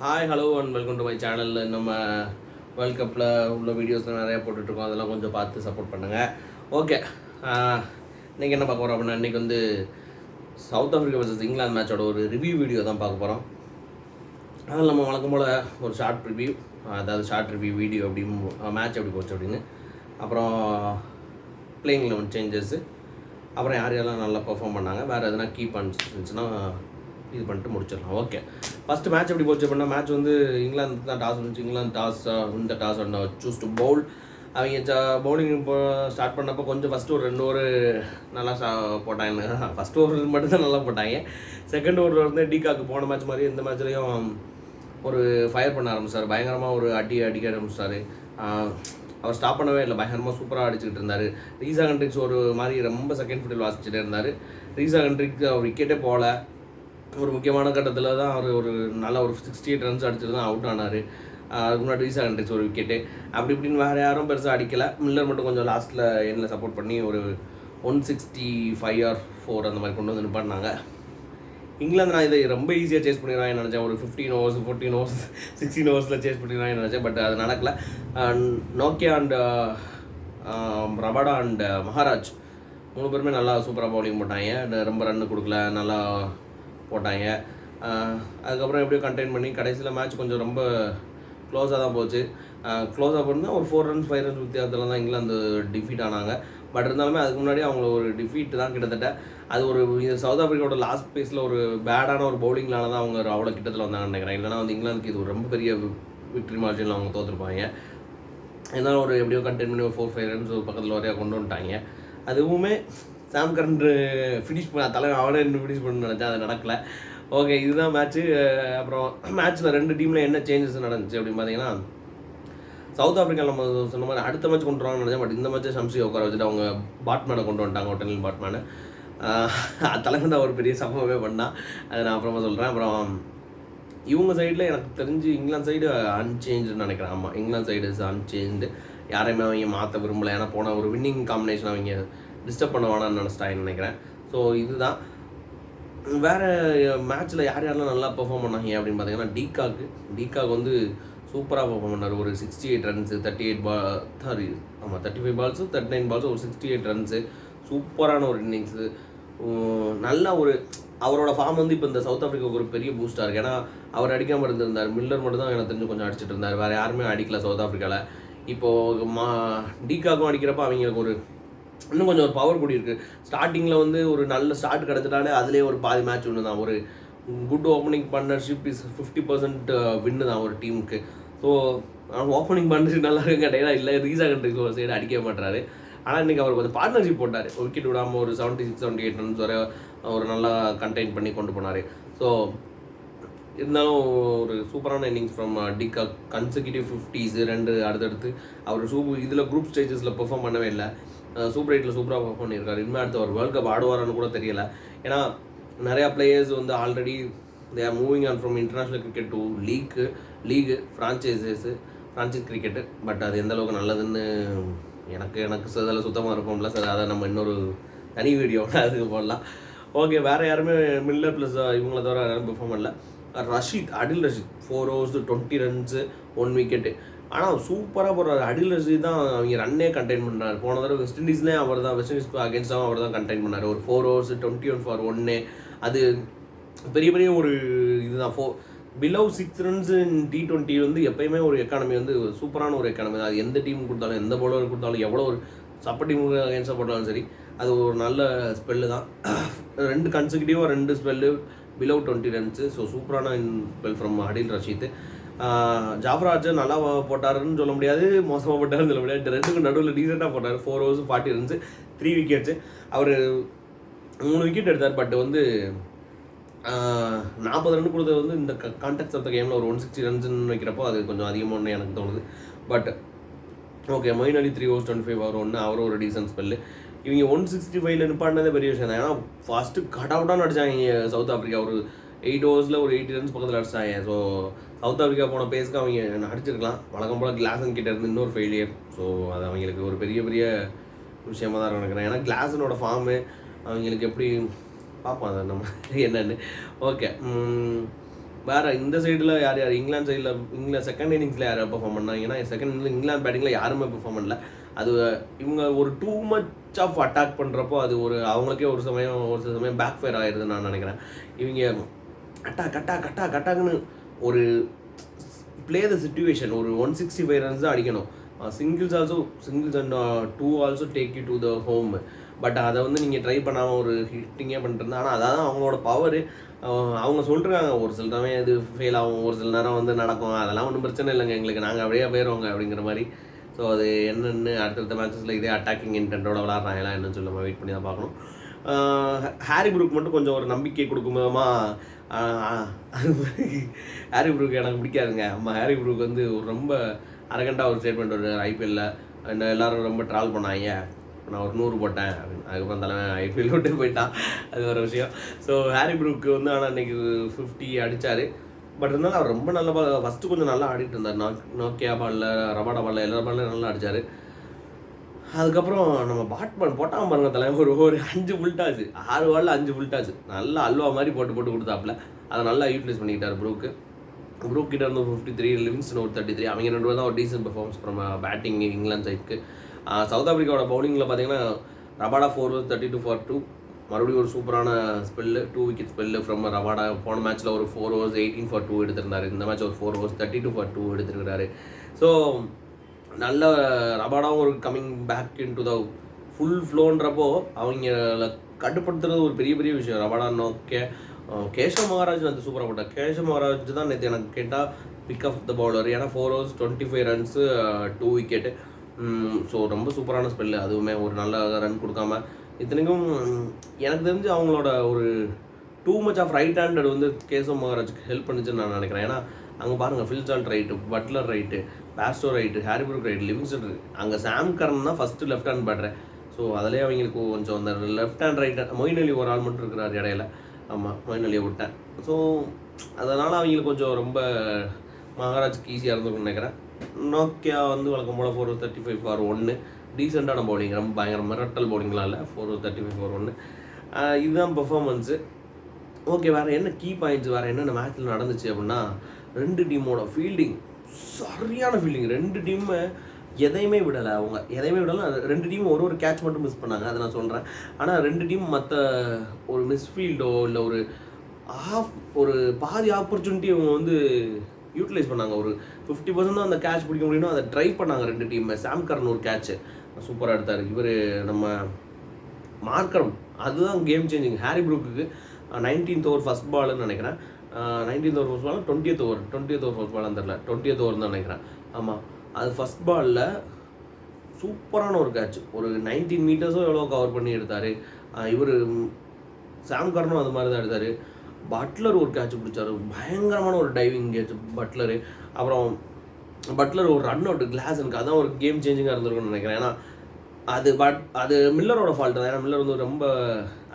Hi hello and welcome to my channel. நம்ம world கப்பில் உள்ள வீடியோஸ்லாம் நிறையா போட்டுட்ருக்கோம். அதெல்லாம் கொஞ்சம் பார்த்து சப்போர்ட் பண்ணுங்கள். ஓகே, இன்றைக்கி என்ன பார்க்க போகிறோம் அப்படின்னா, இன்றைக்கி வந்து சவுத் ஆஃப்ரிக்கா வர்சஸ் இங்கிலாந்து மேட்சோட ஒரு ரிவ்யூ வீடியோ தான் பார்க்க போகிறோம். அதில் நம்ம வழக்கம் போல் ஒரு ஷார்ட் ரிவ்யூ, அதாவது ஷார்ட் ரிவ்யூ வீடியோ அப்படின்னு மேட்ச் எப்படி போச்சு அப்படின்னு, அப்புறம் பிளேயிங் 11 சேஞ்சஸ்ஸு, அப்புறம் யார் யாரெல்லாம் நல்லா பெர்ஃபார்ம் பண்ணாங்க, வேறு எதுனா கீ பாயிண்ட்ஸ் இருந்துச்சுன்னா இது பண்ணிட்டு முடிச்சிடலாம். ஓகே, ஃபஸ்ட்டு மேட்ச் எப்படி போச்சு அப்படின்னா, மேட்ச் வந்து இங்கிலாந்து தான் டாஸ் இருந்துச்சு. இங்கிலாந்து இந்த டாஸ் சூஸ் டு பவுல். அவங்க பவுலிங் இப்போ ஸ்டார்ட் பண்ணப்போ கொஞ்சம் ஃபஸ்ட்டு ஒரு 2 ஓவர் நல்லா போட்டாங்க. ஃபஸ்ட் ஓவர் மட்டும்தான் நல்லா போட்டாங்க. செகண்ட் ஓவரில் வந்து டிகாக்கு போன மேட்ச் மாதிரி இந்த மேட்ச்லேயும் ஒரு ஃபயர் பண்ண ஆரம்பிச்சார். பயங்கரமாக ஒரு அடிக்க ஆரம்பிச்சார். அவர் ஸ்டாப் பண்ணவே இல்லை, பயங்கரமாக சூப்பராக அடிச்சுக்கிட்டு இருந்தார். ரீசா ஹெண்ட்ரிக்ஸ் ஒரு மாதிரி ரொம்ப செகண்ட் ஃபீல்டில் வாசிச்சுட்டே இருந்தார். ரீசா ஹெண்ட்ரிக்ஸ் அவர் விக்கெட்டே போகல. ஒரு முக்கியமான கட்டத்தில் தான் அவர் ஒரு நல்ல ஒரு 68 ரன்ஸ் அடிச்சுட்டு தான் அவுட் ஆனார். அதுக்கு முன்னாடி ரீசா ஹெண்ட்ரிக்ஸ் ஒரு விக்கெட்டு. அப்படி இப்படின்னு வேறு யாரும் பெருசாக அடிக்கலை. மில்லர் மட்டும் கொஞ்சம் லாஸ்ட்டில் எண்ணில் சப்போர்ட் பண்ணி ஒரு 165 or 4 அந்த மாதிரி கொண்டு வந்து நிப்பாட்டினாங்க. இங்கிலாந்து நான் இதை ரொம்ப ஈஸியாக சேஸ் பண்ணிடுவாங்க நினச்சேன். ஒரு 15 overs 14 overs 16 ஓவர்ஸில் சேஸ் பண்ணிடுவாங்க நினச்சேன். பட் அது நடக்கலை. Nokia and Rabada and Maharaj 3 பேருமே நல்லா சூப்பராக பவுலிங் போட்டாங்க. ரொம்ப ரன்னு கொடுக்கல, நல்லா போட்டாங்க. அதுக்கப்புறம் எப்படியோ கண்டெயின் பண்ணி கடைசியில் மேட்ச் கொஞ்சம் ரொம்ப க்ளோஸாக தான் போச்சு. க்ளோஸாக போனால் ஒரு 4 runs 5 runs வித்தியாசத்தில் தான் இங்கிலாந்து டிஃபீட் ஆனாங்க. பட் இருந்தாலுமே அதுக்கு முன்னாடி அவங்க ஒரு டிஃபீட் தான் கிட்டத்தட்ட. அது ஒரு சவுத் ஆஃப்ரிக்காவோட லாஸ்ட் பேஸில் ஒரு பேடான ஒரு பவுலிங்னால தான் அவங்க அவ்வளோ கிட்டத்தில் வந்தாங்கன்னு நினைக்கிறேன். இல்லைனா வந்து இங்கிலாந்துக்கு இது ஒரு ரொம்ப பெரிய விக்ட்ரி மார்ஜினில் அவங்க தோற்றுருப்பாங்க. இருந்தாலும் ஒரு எப்படியோ கண்டெயின் பண்ணி ஒரு 4-5 runs பக்கத்தில் வரையா கொண்டு வந்துட்டாங்க. அதுவுமே சாம் கரன் ஃபினிஷ் பண்ண தலைவன் அவனே இன்னும் ஃபினிஷ் பண்ணணும்னு நினச்சேன், அது நடக்கலை. ஓகே, இதுதான் மேட்ச்சு. அப்புறம் மேட்ச்சில் 2 டீமில் என்ன சேஞ்சஸ் நடந்துச்சு அப்படின்னு பார்த்தீங்கன்னா, சவுத் ஆஃப்ரிக்கா நம்ம சொன்ன மாதிரி அடுத்த மேட்ச் கொண்டு வராங்கன்னு நினச்சேன். பட் இந்த மேட்ச்சை ஷம்சி உட்கார வச்சுட்டு அவங்க பாட்மேனை கொண்டு வந்துட்டாங்க, ஒட்டனில் பாட்மேனு. தலைவன் தான் ஒரு பெரிய சம்பவமே பண்ணால், அதை நான் அப்புறமா சொல்கிறேன். அப்புறம் இவங்க சைடில் எனக்கு தெரிஞ்சு இங்கிலாந்து சைடு அன்சேஞ்சுன்னு நினைக்கிறேன். ஆமாம், இங்கிலாந்து சைடு இஸ் அன்சேஞ்சு. யாரையுமே அவங்க மாற்ற விரும்பலை. ஏன்னா போன ஒரு வின்னிங் காம்பினேஷன் அவங்க டிஸ்டர்ப் பண்ண வேணான்னு நினச்சிட்டாங்கன்னு நினைக்கிறேன். ஸோ இதுதான். வேறு மேட்ச்சில் யார் யாரெல்லாம் நல்லா பெர்ஃபார்ம் பண்ணாங்க அப்படின்னு பார்த்தீங்கன்னா, டிகாக் வந்து சூப்பராக பெர்ஃபார்ம் பண்ணார். ஒரு 68 runs 35 balls 39 balls ஒரு 68 runs. சூப்பரான ஒரு இன்னிங்ஸு. நல்ல ஒரு அவரோட ஃபார்ம் வந்து இப்போ இந்த சவுத் ஆஃப்ரிக்காவுக்கு ஒரு பெரிய பூஸ்டாக இருக்குது. ஏன்னா அவர் அடிக்காமல் இருந்திருந்தார். மில்லர் மட்டும் தான் எனக்கு தெரிஞ்சு கொஞ்சம் அடிச்சிட்டு இருந்தார். வேறு யாருமே அடிக்கல சவுத் ஆஃப்ரிக்காவில். இப்போது டிகாக்கும் அடிக்கிறப்ப அவங்களுக்கு ஒரு இன்னும் கொஞ்சம் ஒரு பவர் கூடி இருக்குது. ஸ்டார்டிங்கில் வந்து ஒரு நல்ல ஸ்டார்ட் கிடச்சிட்டாலே அதிலே ஒரு பாதி மேட்ச் ஒன்று தான். ஒரு குட் ஓப்பனிங் பார்ட்னர்ஷிப் இஸ் 50% வின்னு தான் ஒரு டீமுக்கு. ஸோ ஓப்பனிங் பார்ட்னர்ஷிப் நல்லா இருக்குன்னு கேட்டீங்கன்னா இல்லை, ரீசா ஹெண்ட்ரிக்ஸ் ஒரு சைடு அடிக்க மாட்டுறாரு. ஆனால் இன்றைக்கி அவர் கொஞ்சம் பார்ட்னர்ஷிப் போட்டார். விக்கெட் விடாமல் ஒரு 76-78 runs வரை ஒரு நல்லா கண்டெயின் பண்ணி கொண்டு போனார். ஸோ இருந்தாலும் ஒரு சூப்பரான innings from de Kock. Consecutive 50s 2 அடுத்தடுத்து. அவர் இதில் குரூப் ஸ்டேஜஸில் பெர்ஃபார்ம் பண்ணவே இல்லை. சூப்பர் 8ல் சூப்பராக பெர்ஃபார்ம் பண்ணியிருக்காரு. இனிமேல் அடுத்து அவர் வேர்ல்ட் கப் ஆடுவாரான்னு கூட தெரியலை. ஏன்னா நிறையா பிளேயர்ஸ் வந்து already they are moving on from international cricket to league franchise cricket. But அது எந்த அளவுக்கு நல்லதுன்னு எனக்கு அதில் சுத்தமாக இருப்போம்ல சார். அதை நம்ம இன்னொரு தனி வீடியோவில் அதுக்கு போடலாம். ஓகே, வேறு யாருமே மில்லர் ப்ளஸ் இவங்கள தவிர யாரும் பெர்ஃபார்ம் பண்ணல. Adil Rashid 4 overs 20 runs 1 wicket. ஆனால் சூப்பராக போடுறாரு. அடில் ரஷீத் தான் அவங்க ரன்னே கண்டெயின் பண்ணுறாரு. போன தடவை வெஸ்ட் இண்டீஸ்லேயும் அவர் தான், வெஸ்ட் இண்டீஸ் அகேன்ஸ்டாகவும் அவர் தான் கண்டெயின் பண்ணார். ஒரு 4 overs 21 for 1. அது பெரிய ஒரு இதுதான். பிலோ 6 runs T20 வந்து எப்பயுமே ஒரு எக்கானமி வந்து சூப்பரான ஒரு எக்கானமி தான். அது எந்த டீம் கொடுத்தாலும், எந்த பவுலர் கொடுத்தாலும், எவ்வளோ ஒரு சப்போர்ட் டீமுக்கு அகேன்ஸ்டாக போட்டாலும் சரி, அது ஒரு நல்ல ஸ்பெல்லு தான். 2 கன்செக்யூட்டிவாக 2 ஸ்பெல்லு பிலோ 20 runs. ஸோ சூப்பரான ஸ்பெல் ஃப்ரம் அடில் ரஷீத். ஜாஃப்ராஜ் நல்லா போட்டாருன்னு சொல்ல முடியாது, மோசமாக போட்டாருன்னு சொல்ல முடியாது. 2க்கும் நடுவில் டீசெண்டாக போட்டார். 4 overs 40 runs 3 wickets. அவர் 3 wicket எடுத்தார். பட் வந்து 40 run கொடுத்தது வந்து இந்த கான்டெக்ட் ஆஃப் த கேமில் ஒரு 160 runsன்னு வைக்கிறப்போ அது கொஞ்சம் அதிகமானு எனக்கு தோணுது. But okay, Moeen Ali 3 overs 25 for 1 அவரும் ஒரு டீசன்ட் ஸ்பெல்லு. இவங்க 165ல் நிப்பாட்டினதே பெரிய விஷயம் தான். ஏன்னா ஃபஸ்ட்டு கட் அவுட்டாக அடித்தாங்க சவுத் ஆஃப்ரிக்கா. ஒரு 8 overs ஒரு 80 runs பக்கத்தில் அடிச்சாங்க. ஸோ சவுத் ஆஃப்ரிக்கா போன பேஸ்க்கு அவங்க அடிச்சிருக்கலாம். வழக்கம் போல் கிளாசன் கிட்ட இருந்து இன்னொரு ஃபெயிலியர். ஸோ அது அவங்களுக்கு ஒரு பெரிய விஷயமாக தான் நினைக்கிறேன். ஏன்னா கிளாஸனோட ஃபார்மு அவங்களுக்கு எப்படி பார்ப்போம் அதை நம்ம என்னென்னு. ஓகே, வேறு இந்த சைடில் யார் இங்கிலாந்து சைடில் செகண்ட் இன்னிங்ஸில் யார் பெர்ஃபார்ம் பண்ணாங்கன்னா செகண்ட் இன்னிங்ஸில் இங்கிலாந்து பேட்டிங்கில் யாருமே பெர்ஃபார்ம் பண்ணல. அது இவங்க ஒரு டூ மச் ஆஃப் அட்டாக் பண்ணுறப்போ அது அவங்களுக்கே ஒரு சில சமயம் பேக் ஃபயர் ஆகிடுதுன்னு நான் நினைக்கிறேன். இவங்க கட்டாக்குன்னு ஒரு பிளே த சிச்சுவேஷன், ஒரு 165 ரன்ஸ் தான் அடிக்கணும். Singles and 2 also take you to the home. But அதை நீங்கள் ட்ரை பண்ணாமல் ஒரு ஹிட்டிங்கே பண்ணிட்டு ஆனால் அதான் அவங்களோட பவர். அவங்க சொல்லிட்டுருக்காங்க ஒரு சில சமயம் இது ஃபெயில் ஆகும், ஒரு சில நேரம் நடக்கும், அதெல்லாம் ஒன்றும் பிரச்சனை இல்லைங்க எங்களுக்கு, நாங்கள் அப்படியே போயிடுவோங்க அப்படிங்கிற மாதிரி. ஸோ அது என்னென்னு அடுத்தடுத்த மேட்சஸில் இதே அட்டாக்கிங் இன்டென்ட்டோட விளாட்றாங்களா என்னன்னு சொல்லி நம்ம வெயிட் பண்ணி தான் பார்க்கணும். ஹாரி ப்ரூக் மட்டும் கொஞ்சம் ஒரு நம்பிக்கை கொடுக்கும் விதமாக, ஹாரி ப்ரூக் எனக்கு பிடிக்காதுங்க. ஹாரி ப்ரூக் ரொம்ப அரகண்டாக ஒரு ஸ்டேட்மெண்ட் வருது ஐபிஎல்லில். என்ன எல்லோரும் ரொம்ப ட்ராவல் பண்ணாங்க, நான் ஒரு 100 போட்டேன் அப்படின்னு. அதுக்கப்புறம் தலைவன் ஐபிஎல் விட்டு போயிட்டான், அது ஒரு விஷயம். ஸோ ஹாரி ப்ரூக் ஆனால் இன்றைக்கி 50 அடித்தார். பட் இருந்தாலும் அவர் ரொம்ப நல்ல ஃபஸ்ட்டு கொஞ்சம் நல்லா ஆடிட்டு இருந்தார். நோக்கியா பாலில், ரபாடா பாலில், எல்லா பாலில் நல்லா அடித்தார். அதுக்கப்புறம் நம்ம பேட்மேன் போட்டாமல் பாருங்க தலைவன், ஒரு 5 ஃபுல்டாச்சு, 6 பாலில் 5 ஃபுல்டாச்சு, நல்லா அல்வா மாதிரி போட்டு கொடுத்தாப்புல. அதை நல்லா யூட்டிலைஸ் பண்ணிக்கிட்டார் ப்ரூக் கிட்ட இருந்து 53, லிவிங்ஸ்டன் ஒரு 33. அவங்க 2 தான் ஒரு decent performance from batting England சைடுக்கு. சவுத் ஆஃப்ரிக்காவோட பவுலிங்கில் பார்த்தீங்கன்னா ரபாடா 4 overs 32 for 2, மறுபடியும் ஒரு சூப்பரான spell, 2 wicket spell from Rabada. போன மேட்ச்சில் ஒரு 4 overs 18 for 2 எடுத்திருந்தார். இந்த மேட்ச் ஒரு 4 overs 32 for 2 எடுத்திருக்கிறாரு. ஸோ நல்ல ரபாடாவும் ஒரு coming back in to the full ஃப்ளோன்றப்போ அவங்கள கட்டுப்படுத்துறது ஒரு பெரிய விஷயம். ரபாடா கேஷவ் மகாராஜ் சூப்பராக போட்டார். கேஷவ் மகாராஜ் தான் நேற்று எனக்கு கேட்டால் பிக் ஆஃப் த பவுலர். ஏன்னா 4 overs 25 runs 2 wicket. ஸோ ரொம்ப சூப்பரான ஸ்பெல்லு. அதுவுமே ஒரு நல்ல ரன் கொடுக்காம, இத்தனைக்கும் எனக்கு தெரிஞ்சு அவங்களோட ஒரு too much of right handed Keshav மகாராஜுக்கு ஹெல்ப் பண்ணிச்சுன்னு நான் நினைக்கிறேன். ஏன்னா அங்கே பாருங்கள், ஃபில் ஜான்ட் right, Buttler right, Bairstow right, Harry Brook right, Livingstone இருக்குது. அங்கே சாம் கரன் தான் first left hand batter. So அதிலே அவங்களுக்கு கொஞ்சம் அந்த left hand right hand, Moeen Ali ஒரு ஆள் மட்டும் இருக்கிறார் இடையில. ஆமாம், மொயின் அலியை விட்டேன். ஸோ அதனால் அவங்களுக்கு கொஞ்சம் ரொம்ப மகாராஜுக்கு ஈஸியாக இருந்திருக்குன்னு நினைக்கிறேன். நோக்கியா வழக்கம் போல் 4 overs 35 for 1, டீசெண்டான பவுலிங், ரொம்ப பயங்கர மிரட்டல் பவுலிங்லாம் இல்லை. 4 overs 35 for 1. இதுதான் பெர்ஃபார்மன்ஸு. ஓகே, வேறு என்ன கீ பாயிண்ட்ஸ், வேறு என்னென்ன மேட்ச்சில் நடந்துச்சு அப்படின்னா, 2 டீமோட ஃபீல்டிங் சரியான ஃபீல்டிங். 2 டீமு எதையுமே விடலை. 2 டீம் ஒரு கேட்ச் மட்டும் மிஸ் பண்ணாங்க, அதை நான் சொல்கிறேன். ஆனால் 2 டீம் மற்ற ஒரு மிஸ்ஃபீல்டோ இல்லை ஒரு பாதி ஆப்பர்ச்சுனிட்டி அவங்க யூட்டிலைஸ் பண்ணாங்க. ஒரு 50% தான் அந்த கேட்ச் பிடிக்க முடியும்னா அதை ட்ரை பண்ணாங்க 2 டீம். சாம் கரன் ஒரு கேட்ச்சு சூப்பராக எடுத்தார். இவர் நம்ம மார்க்கரம், அதுதான் game changing. Harry Brook 19th over first பால்னு நினைக்கிறேன். 19th over first ball, 20th over first பால்னு தெரில, 20th over தான் நினைக்கிறேன். ஆமாம், அது ஃபஸ்ட் பாலில் சூப்பரான ஒரு கேட்ச், ஒரு 19 meters எவ்வளோ கவர் பண்ணி எடுத்தார். இவர் சாம் கரனும் அது மாதிரி தான் எடுத்தார். பட்லர் ஒரு கேட்ச் பிடிச்சாரு, பயங்கரமான ஒரு டைவிங் கேட்ச் பட்லரு. அப்புறம் பட்லர் ஒரு ரன் அவுட் கிளாஸனுக்கு, அதான் ஒரு கேம் சேஞ்சிங்காக இருந்திருக்குன்னு நினைக்கிறேன். ஏன்னா அது மில்லரோட ஃபால்ட்டு தான். ஏன்னா மில்லர் ரொம்ப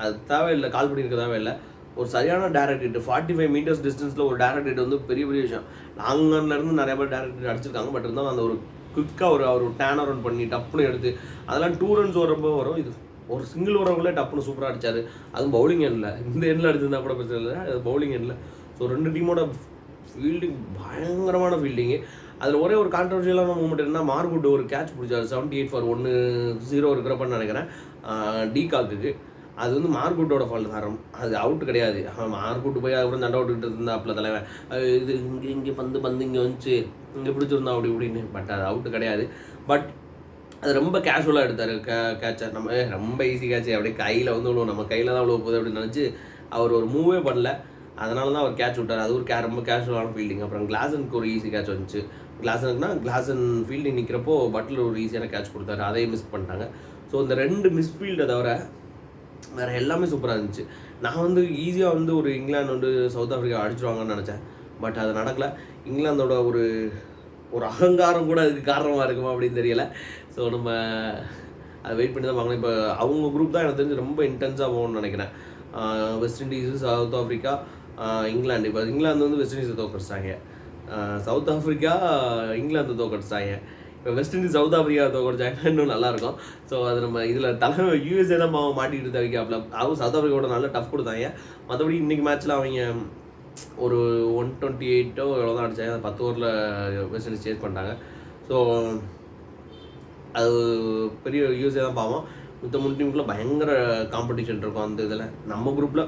அது தேவையில்லை, கால் பண்ணியிருக்க தேவையில்லை. ஒரு சரியான டேரக்ட் ஹிட், 45 meters டிஸ்டன்ஸில் ஒரு டேரக்ட் ஹிட் பெரிய விஷயம். லாங் ரன்லேருந்து நிறைய பேர் டேரக்ட் ஹிட் அடிச்சிருக்காங்க. பட் இருந்தாலும் அந்த ஒரு குயிக்காக அவர் டேன் அரவுண்ட் பண்ணி டப்புன்னு எடுத்து, அதெல்லாம் 2 runs வரப்போ வரும். இது ஒரு சிங்கிள் ஓவரவங்களே டப்புன்னு சூப்பராக அடித்தார். அதுவும் பவுலிங் எண்ணில், இந்த எண்ணில் அடிச்சிருந்தா கூட பிரச்சனை இல்லை, அது பவுலிங் எண்ணில். ஸோ 2 டீமோட ஃபீல்டிங் பயங்கரமான ஃபீல்டிங்கு. அதில் ஒரே ஒரு கான்ட்ரவர்ஷியலான மூமெண்ட் என்ன, மார்குட் ஒரு கேட்ச் பிடிச்சார் 78 for 1-0 இருக்கிறப்பன்னு நினைக்கிறேன் டீகாக்கு. அது மார்குட்டோட ஃபால்ட் தான், அது அவுட்டு கிடையாது. மார்குட்டு போய் அதுக்கப்புறம் தண்டை விட்டுக்கிட்டு இருந்தாப்புல தலைவன், இது இங்கே பந்து இங்கே வந்துச்சு, இங்கே பிடிச்சிருந்தா அப்படி இப்படின்னு. பட் அது அவுட்டு கிடையாது. பட் அது ரொம்ப கேஷுவலாக எடுத்தார் கேட்சை. நம்ம ரொம்ப ஈஸி கேட்சு, அப்படியே கையில் விழுவோம், நம்ம கையில் தான் விழுவ போகுது அப்படின்னு நினச்சி அவர் ஒரு மூவே பண்ணல. அதனால தான் அவர் கேட்ச் விட்டார். அது ஒரு ரொம்ப கேஷுவலான ஃபீல்டிங். அப்புறம் கிளாசனுக்கு ஒரு ஈஸி கேட்ச் வந்துச்சு. கிளாசன் ஃபீல்டிங் நிற்கிறப்போ பட்லர் ஒரு ஈஸியான கேட்ச் கொடுத்தாரு, அதையும் மிஸ் பண்ணிட்டாங்க. ஸோ இந்த 2 மிஸ்ஃபீல்டை தவிர வேறு எல்லாமே சூப்பராக இருந்துச்சு. நான் ஈஸியாக ஒரு இங்கிலாந்து சவுத் ஆஃப்ரிக்கா அடிச்சிடுவாங்கன்னு நினச்சேன். பட் அது நடக்கலை. இங்கிலாந்தோட ஒரு அகங்காரம் கூட அதுக்கு காரணமாக இருக்குமா அப்படின்னு தெரியலை. ஸோ நம்ம அதை வெயிட் பண்ணி தான் பார்க்கணும். இப்போ அவங்க குரூப் தான் எனக்கு தெரிஞ்சு ரொம்ப இன்டென்ஸாக போகணும்னு நினைக்கிறேன். West Indies, south Africa, England. இப்போ இங்கிலாந்து வெஸ்ட் இண்டீஸை தோக்கடிச்சிட்டாங்க, சவுத் ஆஃப்ரிக்கா இங்கிலாந்து தோக்கடிச்சிட்டாங்க. இப்போ வெஸ்ட் இண்டீஸ் சவுத் ஆஃப்ரிக்கா தோக்கடிச்சாங்கன்னா இன்னும் நல்லாயிருக்கும். ஸோ அது நம்ம இதில் தலைமை USA தான் மாட்டிக்கிட்டு தவிக்காப்புல. அவங்க சவுத் ஆஃப்ரிக்காவோட நல்ல டஃப் கொடுத்தாங்க. மற்றபடி இன்றைக்கி மேட்ச்சில் அவங்க ஒரு 128 எவ்வளோ தான் அடித்தாங்க, 10 ஓவரில் வெஸ்ட் இண்டீஸ் சேஸ் பண்ணிட்டாங்க. ஸோ அது பெரிய யூஸே தான் பார்ப்போம். மற்ற 3 டீமுக்குள்ள பயங்கர காம்படிஷன் இருக்கும் அந்த இதில். நம்ம குரூப்பில்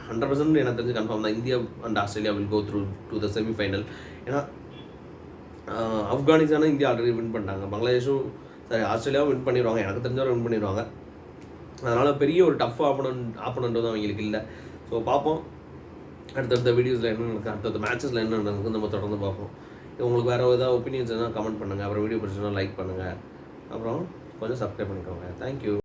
100% எனக்கு தெரிஞ்சு கன்ஃபார்ம் தான் India and Australia will go through to the semifinal. ஏன்னா ஆப்கானிஸ்தானும் இந்தியா ஆல்ரெடி வின் பண்ணிட்டாங்க, பங்களாதேஷும் ஆஸ்திரேலியாவும் வின் பண்ணிடுவாங்க, எனக்கு தெரிஞ்சவரை வின் பண்ணிடுவாங்க. அதனால் பெரிய ஒரு டஃப் ஆப்பனண்ட் வந்து அவங்களுக்கு இல்லை. ஸோ பார்ப்போம் அடுத்தடுத்த வீடியோஸில் என்ன நடக்குது, அடுத்தடுத்த மேட்சஸில் என்ன நடக்குது நம்ம தொடர்ந்து பார்ப்போம். உங்களுக்கு வேறு ஏதாவது ஒப்பீனியன்ஸ் எதாவது கமெண்ட் பண்ணுங்கள். அப்புறம் வீடியோ பிடிச்சதுன்னா லைக் பண்ணுங்கள். அப்புறம் கொஞ்சம் சப்ஸ்கிரைப் பண்ணிக்கோங்க. தேங்க்யூ.